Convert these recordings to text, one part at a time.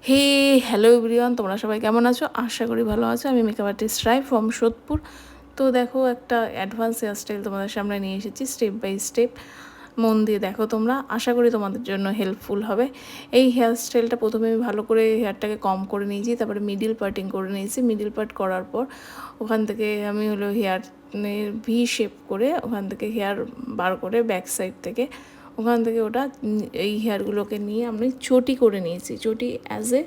হে hello everyone, তোমরা সবাই কেমন আছো? আশা করি ভালো আছো। আমি makeup artist Rai from Sodepur. তো দেখো, একটা অ্যাডভান্স হেয়ারস্টাইল তোমাদের সামনে নিয়ে এসেছি, স্টেপ বাই স্টেপ। মন দিয়ে দেখো তোমরা, আশা করি তোমাদের জন্য হেল্পফুল হবে। এই হেয়ারস্টাইলটা প্রথমে আমি ভালো করে হেয়ারটাকে কম করে নিয়েছি, তারপরে মিডিল পার্টিং করে নিয়েছি। মিডিল পার্ট করার পর ওখান থেকে আমি হেয়ার ভি শেপ করে ওখান থেকে হেয়ার বার করে ব্যাক সাইড থেকে ওখান থেকে ওটা এই হেয়ারগুলোকে নিয়ে আমি চটি করে নিয়েছি। চটি অ্যাজ এ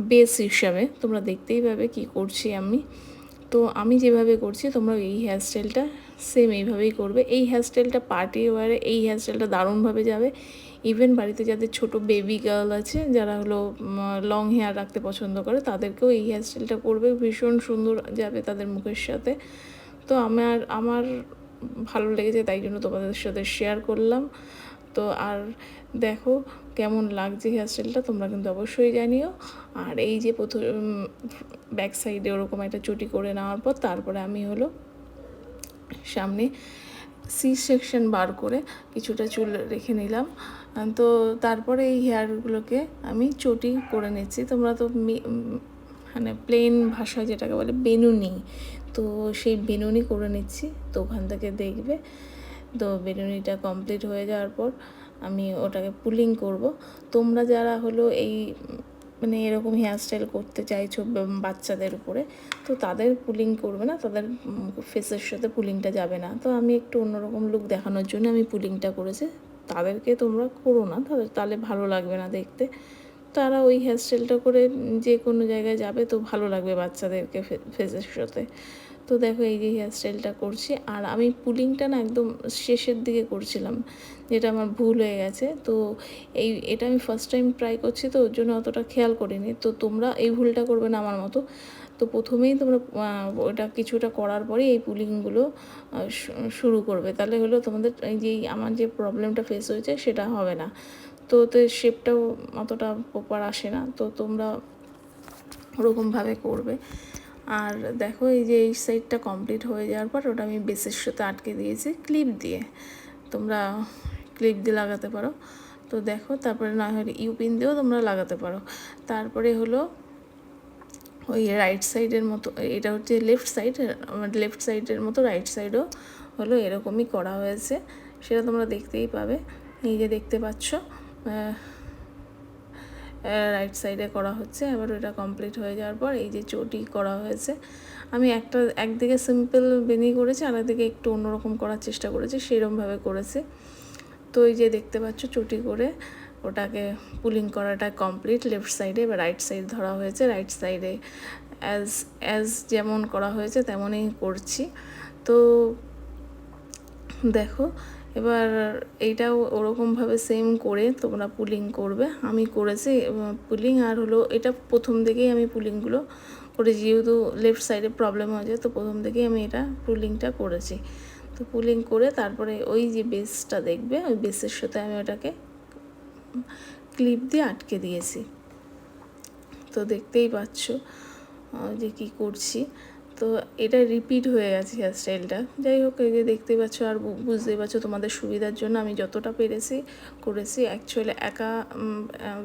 বেস হিসাবে তোমরা দেখতেই পাবে কি করছি আমি। তো আমি যেভাবে করছি তোমরা এই হেয়ারস্টাইলটা সেম এইভাবেই করবে। এই হেয়ারস্টাইলটা পার্টি ওয়ারে এই হেয়ারস্টাইলটা দারুণভাবে যাবে। ইভেন বাড়িতে যাদের ছোট বেবি গার্ল আছে, যারা লং হেয়ার রাখতে পছন্দ করে, তাদেরকেও এই হেয়ারস্টাইলটা করবে, ভীষণ সুন্দর যাবে তাদের মুখের সাথে। তো আমার ভালো লেগেছে, তাই জন্য তোমাদের সাথে শেয়ার করলাম। তো আর দেখো কেমন লাগছে হেয়ারস্টাইলটা, তোমরা কিন্তু অবশ্যই জানিও। আর এই যে প্রথম ব্যাক সাইডে ওরকম একটা চটি করে নেওয়ার পর তারপরে আমি সামনে সি সেকশন বার করে কিছুটা চুল রেখে নিলাম। তো তারপরে এই হেয়ারগুলোকে আমি চটি করে নিচ্ছি। তোমরা তো মানে প্লেন ভাষায় যেটাকে বলে বেনুনি, তো সেই বেনুনি করে নিচ্ছি। তো ওখান থেকে দেখবে, তো বেনুনিটা কমপ্লিট হয়ে যাওয়ার পর আমি ওটাকে পুলিং করব। তোমরা যারা এই মানে এরকম হেয়ারস্টাইল করতে চাইছো বাচ্চাদের উপরে, তো তাদের পুলিং করবে না, তাদের ফেসের সাথে পুলিংটা যাবে না। তো আমি একটু অন্যরকম লুক দেখানোর জন্য আমি পুলিংটা করেছি। তাদেরকে তোমরা করো না, তাহলে ভালো লাগবে না দেখতে। তারা ওই হেয়ারস্টাইলটা করে যে কোনো জায়গায় যাবে, তো ভালো লাগবে বাচ্চাদেরকে ফেসের সাথে। তো দেখো এই যে হেয়ারস্টাইলটা করছি, আর আমি পুলিংটা না একদম শেষের দিকে করছিলাম, যেটা আমার ভুল হয়ে গেছে। তো এটা আমি ফার্স্ট টাইম ট্রাই করছি, তো ওর জন্য অতটা খেয়াল করিনি। তো তোমরা এই ভুলটা করবে না আমার মতো। তো প্রথমেই তোমরা ওটা কিছুটা করার পরে এই পুলিংগুলো শুরু করবে, তাহলে তোমাদের এই যে আমার যে প্রবলেমটা ফেস হয়েছে সেটা হবে না। তো ওতে শেপটাও অতটা প্রপার আসে না, তো তোমরা ওরকমভাবে করবে। আর দেখো এই যে এই সাইডটা কমপ্লিট হয়ে যাওয়ার পর ওটা আমি বেসের সাথে আটকে দিয়েছি ক্লিপ দিয়ে। তোমরা ক্লিপ দিয়ে লাগাতে পারো। তো দেখো, তারপরে না হলে ইউপিন দিয়েও তোমরা লাগাতে পারো। তারপরে ওই রাইট সাইডের মতো, এটা হচ্ছে লেফট সাইডের মতো রাইট সাইডও এরকমই করা হয়েছে, সেটা তোমরা দেখতেই পাবে। এই যে দেখতে পাচ্ছ রাইট সাইডে করা হচ্ছে। এবার ওটা কমপ্লিট হয়ে যাওয়ার পর এই যে চটি করা হয়েছে, আমি একদিকে সিম্পল বেনি করেছি, আর একদিকে একটু অন্যরকম করার চেষ্টা করেছি, সেরকমভাবে করেছি। তো এই যে দেখতে পাচ্ছ চটি করে ওটাকে পুলিং করাটা কমপ্লিট লেফট সাইডে। এবার রাইট সাইড ধরা হয়েছে, রাইট সাইডে অ্যাজ যেমন করা হয়েছে তেমনই করছি। তো দেখো এবার এইটাও ওরকমভাবে সেম করে তোমরা পুলিং করবে। আমি করেছি পুলিং, আর এটা প্রথম থেকেই আমি পুলিংগুলো করেছি, যেহেতু লেফট সাইডে প্রবলেম হয়ে যায়, তো প্রথম থেকেই আমি এটা পুলিংটা করেছি। তো পুলিং করে তারপরে ওই যে বেসটা দেখবে, ওই বেসের সাথে আমি ওটাকে ক্লিপ দিয়ে আটকে দিয়েছি। তো দেখতেই পাচ্ছ যে কী করছি। তো এটা রিপিট হয়ে গেছে হেয়ারস্টাইলটা। যাই হোক, এই যে দেখতেই পাচ্ছ আর বুঝতেই পারছো, তোমাদের সুবিধার জন্য আমি যতটা পেরেছি করেছি। অ্যাকচুয়ালি একা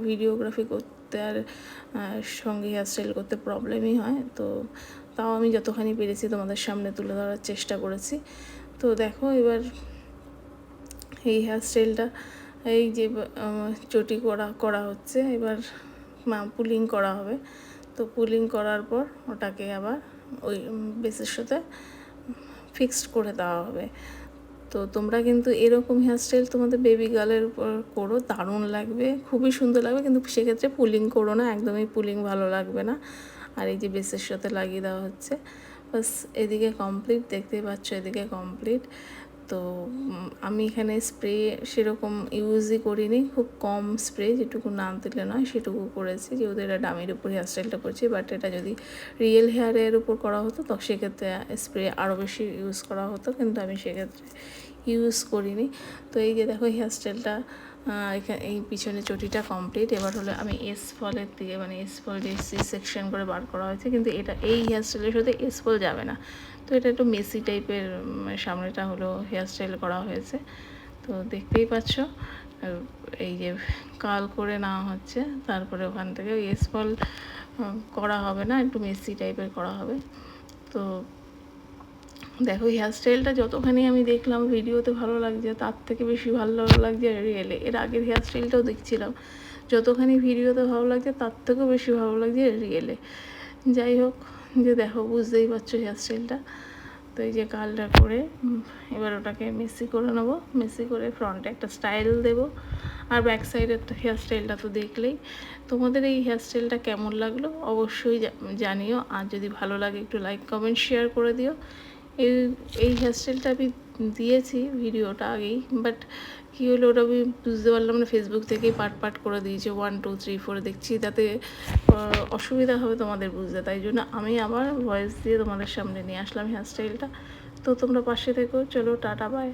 ভিডিওগ্রাফি করতে আর সঙ্গে হেয়ারস্টাইল করতে প্রবলেমই হয়, তো তাও আমি যতখানি পেরেছি তোমাদের সামনে তুলে ধরার চেষ্টা করেছি। তো দেখো এবার এই হেয়ারস্টাইলটা এই যে চটি করা হচ্ছে, এবার পুলিং করা হবে। তো পুলিং করার পর ওটাকে আবার ওই বেসের সাথে ফিক্সড করে দেওয়া হবে। তো তোমরা কিন্তু এরকম হেয়ারস্টাইল তোমাদের বেবি গার্লের উপর করো, দারুণ লাগবে, খুবই সুন্দর লাগবে। কিন্তু সেক্ষেত্রে পুলিং করো না, একদমই পুলিং ভালো লাগবে না। আর এই যে বেসের সাথে লাগিয়ে দেওয়া হচ্ছে, বাস এদিকে কমপ্লিট, দেখতেই পাচ্ছ এদিকে কমপ্লিট। তো আমি এখানে স্প্রে সেরকম ইউজই করিনি, খুব কম স্প্রে, যেটুকু নাম দিলে নয় সেটুকু করেছি, যেহেতু এটা ডামির উপর হেয়ারস্টাইলটা করছি। বাট এটা যদি রিয়েল হেয়ারের উপর করা হতো, তো সেক্ষেত্রে স্প্রে আরও বেশি ইউজ করা হতো, কিন্তু আমি সেক্ষেত্রে ইউজ করিনি। তো এই যে দেখো হেয়ারস্টাইলটা এখানে এই পিছনে চটিটা কমপ্লিট। এবার আমি এস ফলের দিকে, মানে এস ফল যে সি সেকশন করে বার করা হয়েছে, কিন্তু এই হেয়ারস্টাইলের সাথে এস ফল যাবে না। তো এটা একটু মেসি টাইপের সামনেটা হেয়ারস্টাইল করা হয়েছে। তো দেখতেই পাচ্ছ এই যে কাল করে নেওয়া হচ্ছে, তারপরে ওখান থেকে ওই স্মল করা হবে না, একটু মেসি টাইপের করা হবে। তো দেখো হেয়ারস্টাইলটা যতখানি আমি দেখলাম ভিডিওতে ভালো লাগছে, তার থেকে বেশি ভালো লাগছে রিয়েলে। এর আগের হেয়ারস্টাইলটাও দেখছিলাম, যতখানি ভিডিওতে ভালো লাগছে তার থেকেও বেশি ভালো লাগছে রিয়েলে। যাই হোক, যে দেখো বুঝতেই পারছো হেয়ারস্টাইলটা। তো এই যে কালটা করে এবার ওটাকে মেসি করে নেবো, মেসি করে ফ্রন্টে একটা স্টাইল দেবো। আর ব্যাক সাইডের হেয়ারস্টাইলটা তো দেখলেই। তোমাদের এই হেয়ারস্টাইলটা কেমন লাগলো অবশ্যই জানিও, আর যদি ভালো লাগে একটু লাইক কমেন্ট শেয়ার করে দিও। এই হেয়ারস্টাইলটা আমি দিয়েছি ভিডিওটা আগেই, বাট কী হলো ওটা আমি বুঝতে পারলাম না, ফেসবুক থেকেই পার্ট করে দিয়েছে 1 2 3 4 দেখছি, তাতে অসুবিধা হবে তোমাদের বুঝতে, তাই জন্য আমি আবার ভয়েস দিয়ে তোমাদের সামনে নিয়ে আসলাম হেয়ারস্টাইলটা। তো তোমরা পাশে থেকো, চলো টাটা বাই।